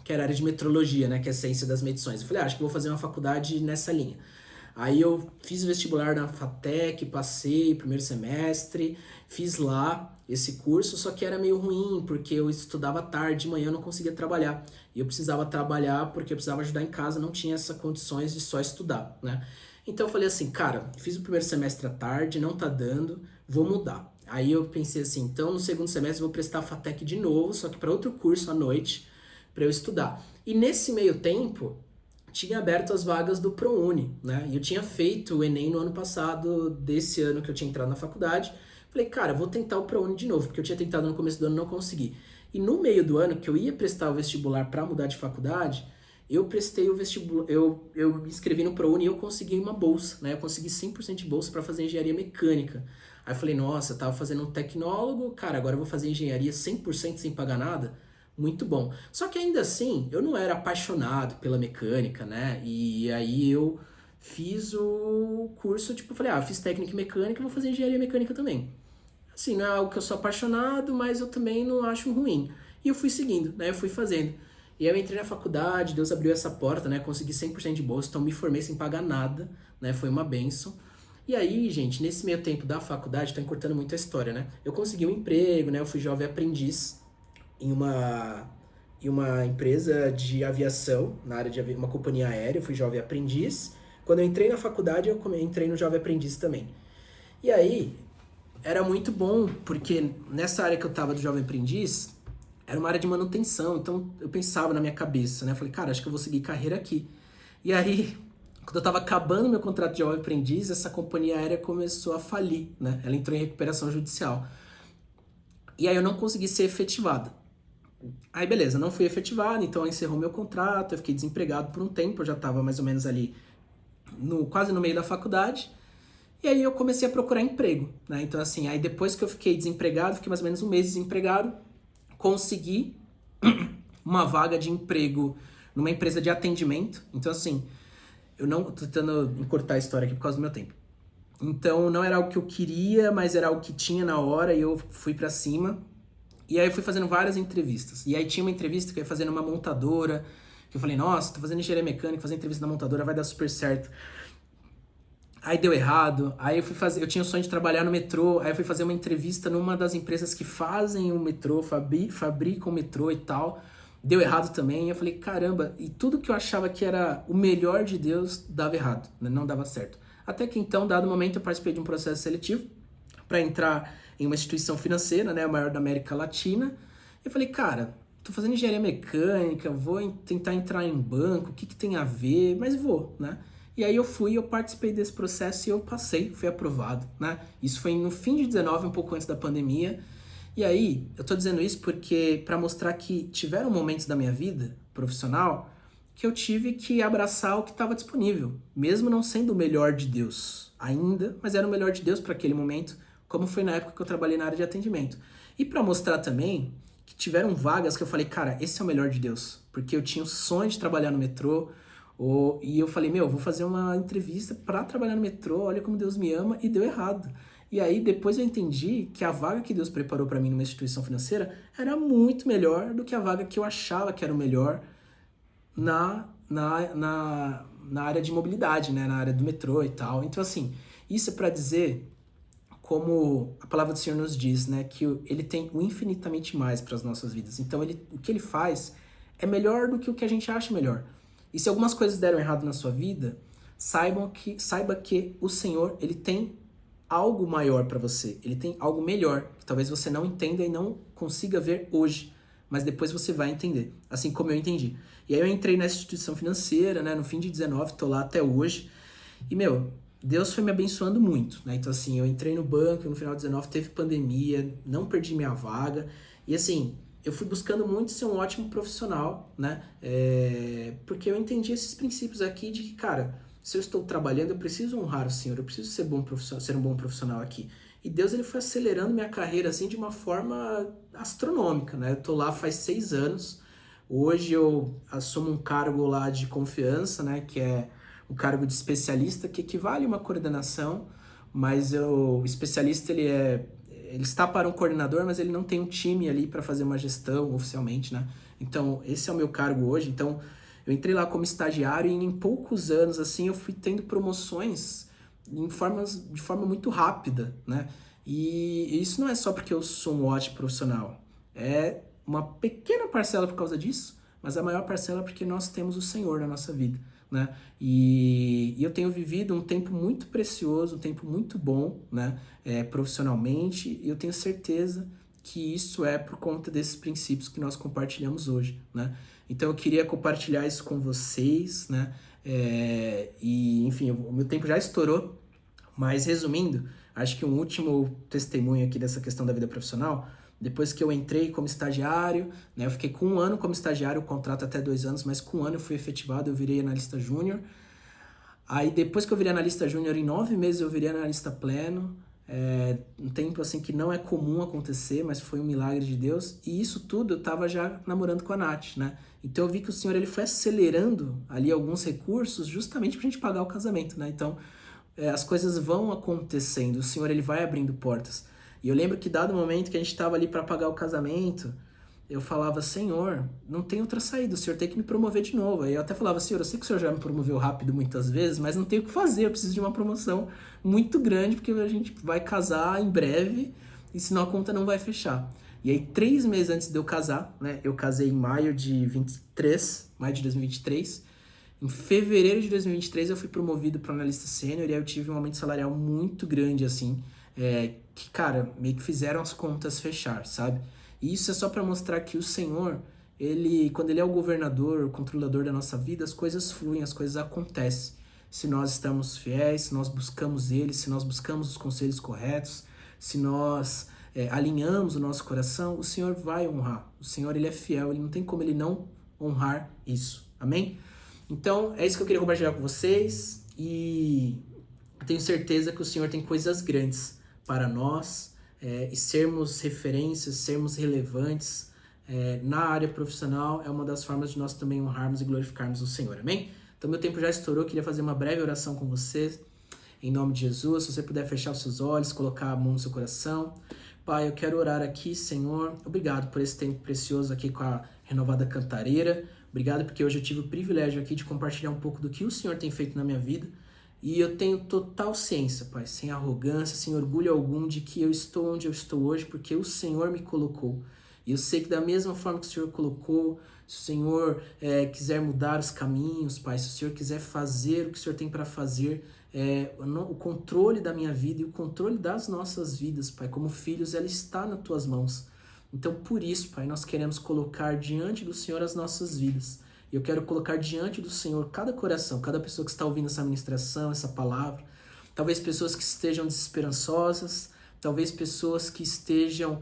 que era a área de metrologia, né, que é a ciência das medições. Eu falei, acho que vou fazer uma faculdade nessa linha. Aí eu fiz o vestibular na FATEC, passei primeiro semestre, fiz lá esse curso, só que era meio ruim, porque eu estudava tarde, de manhã eu não conseguia trabalhar. E eu precisava trabalhar porque eu precisava ajudar em casa, não tinha essas condições de só estudar, né? Então eu falei assim, cara, fiz o primeiro semestre à tarde, não tá dando, vou mudar. Aí eu pensei assim, então no segundo semestre eu vou prestar a FATEC de novo, só que para outro curso à noite, para eu estudar. E nesse meio tempo, tinha aberto as vagas do ProUni, né? E eu tinha feito o Enem no ano passado, desse ano que eu tinha entrado na faculdade. Falei, cara, vou tentar o ProUni de novo, porque eu tinha tentado no começo do ano e não consegui. E no meio do ano, que eu ia prestar o vestibular para mudar de faculdade, eu prestei o vestibular, eu me inscrevi no ProUni e eu consegui uma bolsa, né? Eu consegui 100% de bolsa para fazer engenharia mecânica. Aí eu falei, nossa, eu tava fazendo um tecnólogo, cara, agora eu vou fazer engenharia 100% sem pagar nada. Muito bom. Só que ainda assim, eu não era apaixonado pela mecânica, né? E aí eu fiz o curso, tipo, falei, eu fiz técnica em mecânica, vou fazer engenharia mecânica também. Assim, não é algo que eu sou apaixonado, mas eu também não acho ruim. E eu fui seguindo, né? Eu fui fazendo. E aí eu entrei na faculdade, Deus abriu essa porta, né? Consegui 100% de bolsa, então me formei sem pagar nada, né? Foi uma bênção. E aí, gente, nesse meio tempo da faculdade, tá encurtando muito a história, né? Eu consegui um emprego, né? Eu fui jovem aprendiz em uma empresa de aviação, na área de uma companhia aérea, eu fui jovem aprendiz. Quando eu entrei na faculdade, eu entrei no jovem aprendiz também. E aí, era muito bom, porque nessa área que eu tava do jovem aprendiz, era uma área de manutenção, então eu pensava na minha cabeça, né? Eu falei, cara, acho que eu vou seguir carreira aqui. E aí, quando eu tava acabando meu contrato de jovem aprendiz, essa companhia aérea começou a falir, né? Ela entrou em recuperação judicial. E aí eu não consegui ser efetivado. Aí beleza, não fui efetivado, então encerrou meu contrato, eu fiquei desempregado por um tempo, eu já estava mais ou menos ali quase no meio da faculdade, e aí eu comecei a procurar emprego, né? Então assim, aí depois que eu fiquei desempregado, fiquei mais ou menos um mês desempregado, consegui uma vaga de emprego numa empresa de atendimento, então assim, eu não tô tentando encurtar a história aqui por causa do meu tempo. Então não era algo que eu queria, mas era algo que tinha na hora e eu fui pra cima. E aí eu fui fazendo várias entrevistas. E aí tinha uma entrevista que eu ia fazer numa montadora, que eu falei, nossa, tô fazendo engenharia mecânica, fazer entrevista na montadora vai dar super certo. Aí deu errado, aí eu tinha o sonho de trabalhar no metrô, aí eu fui fazer uma entrevista numa das empresas que fazem o metrô, fabricam o metrô e tal. Deu errado também, eu falei, caramba, e tudo que eu achava que era o melhor de Deus dava errado, né? Não dava certo. Até que então, dado momento, eu participei de um processo seletivo para entrar em uma instituição financeira, né, a maior da América Latina. Eu falei, cara, tô fazendo engenharia mecânica, tentar entrar em banco, o que tem a ver? Mas vou, né? E aí eu participei desse processo e eu passei, fui aprovado, né? Isso foi no fim de 19, um pouco antes da pandemia. E aí, eu tô dizendo isso porque para mostrar que tiveram momentos da minha vida profissional que eu tive que abraçar o que estava disponível, mesmo não sendo o melhor de Deus ainda, mas era o melhor de Deus para aquele momento, como foi na época que eu trabalhei na área de atendimento. E para mostrar também que tiveram vagas que eu falei, cara, esse é o melhor de Deus, porque eu tinha o sonho de trabalhar no metrô, e eu falei, vou fazer uma entrevista para trabalhar no metrô, olha como Deus me ama, e deu errado. E aí depois eu entendi que a vaga que Deus preparou para mim numa instituição financeira era muito melhor do que a vaga que eu achava que era o melhor na área de mobilidade, né? Na área do metrô e tal. Então, assim, isso é para dizer, como a palavra do Senhor nos diz, né? Que ele tem o infinitamente mais para as nossas vidas. Então, o que ele faz é melhor do que o que a gente acha melhor. E se algumas coisas deram errado na sua vida, saiba que o Senhor, ele tem algo maior para você. Ele tem algo melhor, que talvez você não entenda e não consiga ver hoje, mas depois você vai entender, assim como eu entendi. E aí eu entrei nessa instituição financeira, né, no fim de 19, tô lá até hoje. E, Deus foi me abençoando muito, né? Então, assim, eu entrei no banco, no final de 19 teve pandemia, não perdi minha vaga. E, assim, eu fui buscando muito ser um ótimo profissional, né? Porque eu entendi esses princípios aqui de que, cara, se eu estou trabalhando, eu preciso honrar o Senhor, eu preciso ser um bom profissional aqui. E Deus, ele foi acelerando minha carreira, assim, de uma forma astronômica, né? Eu tô lá faz 6 anos. Hoje eu assumo um cargo lá de confiança, né? Que é o cargo de especialista, que equivale a uma coordenação, mas o especialista, ele está para um coordenador, mas ele não tem um time ali para fazer uma gestão oficialmente, né? Então, esse é o meu cargo hoje. Então, eu entrei lá como estagiário e em poucos anos, assim, eu fui tendo promoções de forma muito rápida, né? E isso não é só porque eu sou um ótimo profissional. É uma pequena parcela por causa disso, mas a maior parcela é porque nós temos o Senhor na nossa vida, né? E eu tenho vivido um tempo muito precioso, um tempo muito bom, né? Profissionalmente, e eu tenho certeza que isso é por conta desses princípios que nós compartilhamos hoje, né? Então eu queria compartilhar isso com vocês, né? E enfim, o meu tempo já estourou, mas resumindo, acho que um último testemunho aqui dessa questão da vida profissional, depois que eu entrei como estagiário, né? Eu fiquei com 1 ano como estagiário, o contrato até 2 anos, mas com 1 ano eu fui efetivado, eu virei analista júnior. Aí depois que eu virei analista júnior, em 9 meses eu virei analista pleno. Um tempo assim que não é comum acontecer, mas foi um milagre de Deus. E isso tudo eu tava já namorando com a Nath, né? Então eu vi que o Senhor, ele foi acelerando ali alguns recursos justamente pra gente pagar o casamento, né? Então as coisas vão acontecendo, o Senhor, ele vai abrindo portas. E eu lembro que dado o momento que a gente estava ali para pagar o casamento, eu falava, Senhor, não tem outra saída, o Senhor tem que me promover de novo. Aí eu até falava, Senhor, eu sei que o Senhor já me promoveu rápido muitas vezes, mas não tenho o que fazer, eu preciso de uma promoção muito grande, porque a gente vai casar em breve, e senão a conta não vai fechar. E aí, 3 meses antes de eu casar, né, eu casei em maio de 2023, em fevereiro de 2023 eu fui promovido para analista sênior, e aí eu tive um aumento salarial muito grande, assim, que, cara, meio que fizeram as contas fechar, sabe? E isso é só para mostrar que o Senhor, quando ele é o governador, o controlador da nossa vida, as coisas fluem, as coisas acontecem. Se nós estamos fiéis, se nós buscamos ele, se nós buscamos os conselhos corretos, se nós alinhamos o nosso coração, o Senhor vai honrar. O Senhor, ele é fiel, ele não tem como ele não honrar isso. Amém? Então, é isso que eu queria compartilhar com vocês, e eu tenho certeza que o Senhor tem coisas grandes para nós, e sermos referências, sermos relevantes na área profissional é uma das formas de nós também honrarmos e glorificarmos o Senhor, amém? Então meu tempo já estourou, queria fazer uma breve oração com você, em nome de Jesus. Se você puder fechar os seus olhos, colocar a mão no seu coração. Pai, eu quero orar aqui, Senhor, obrigado por esse tempo precioso aqui com a Renovada Cantareira, obrigado porque hoje eu tive o privilégio aqui de compartilhar um pouco do que o Senhor tem feito na minha vida. E eu tenho total ciência, Pai, sem arrogância, sem orgulho algum, de que eu estou onde eu estou hoje, porque o Senhor me colocou. E eu sei que da mesma forma que o Senhor colocou, se o Senhor quiser mudar os caminhos, Pai, se o Senhor quiser fazer o que o Senhor tem para fazer, o controle da minha vida e o controle das nossas vidas, Pai, como filhos, ela está nas Tuas mãos. Então, por isso, Pai, nós queremos colocar diante do Senhor as nossas vidas. E eu quero colocar diante do Senhor cada coração, cada pessoa que está ouvindo essa ministração, essa palavra. Talvez pessoas que estejam desesperançosas, talvez pessoas que estejam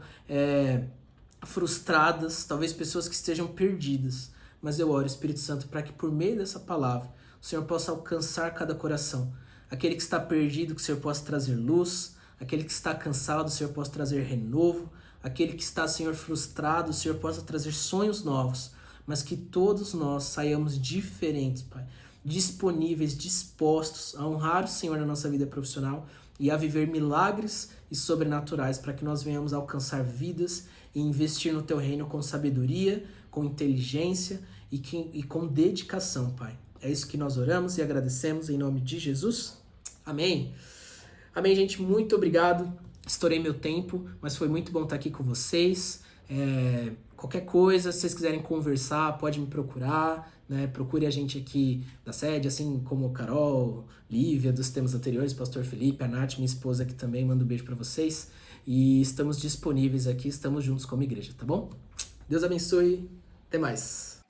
frustradas, talvez pessoas que estejam perdidas. Mas eu oro, Espírito Santo, para que por meio dessa palavra o Senhor possa alcançar cada coração. Aquele que está perdido, que o Senhor possa trazer luz. Aquele que está cansado, o Senhor possa trazer renovo. Aquele que está, Senhor, frustrado, o Senhor possa trazer sonhos novos. Mas que todos nós saiamos diferentes, Pai, disponíveis, dispostos a honrar o Senhor na nossa vida profissional e a viver milagres e sobrenaturais para que nós venhamos a alcançar vidas e investir no Teu reino com sabedoria, com inteligência e com dedicação, Pai. É isso que nós oramos e agradecemos em nome de Jesus. Amém. Amém, gente. Muito obrigado. Estourei meu tempo, mas foi muito bom estar aqui com vocês. Qualquer coisa, se vocês quiserem conversar, pode me procurar, né? Procure a gente aqui da sede, assim como Carol, Lívia, dos temas anteriores, Pastor Felipe, a Nath, minha esposa, aqui também, mando um beijo para vocês. E estamos disponíveis aqui, estamos juntos como igreja, tá bom? Deus abençoe, até mais.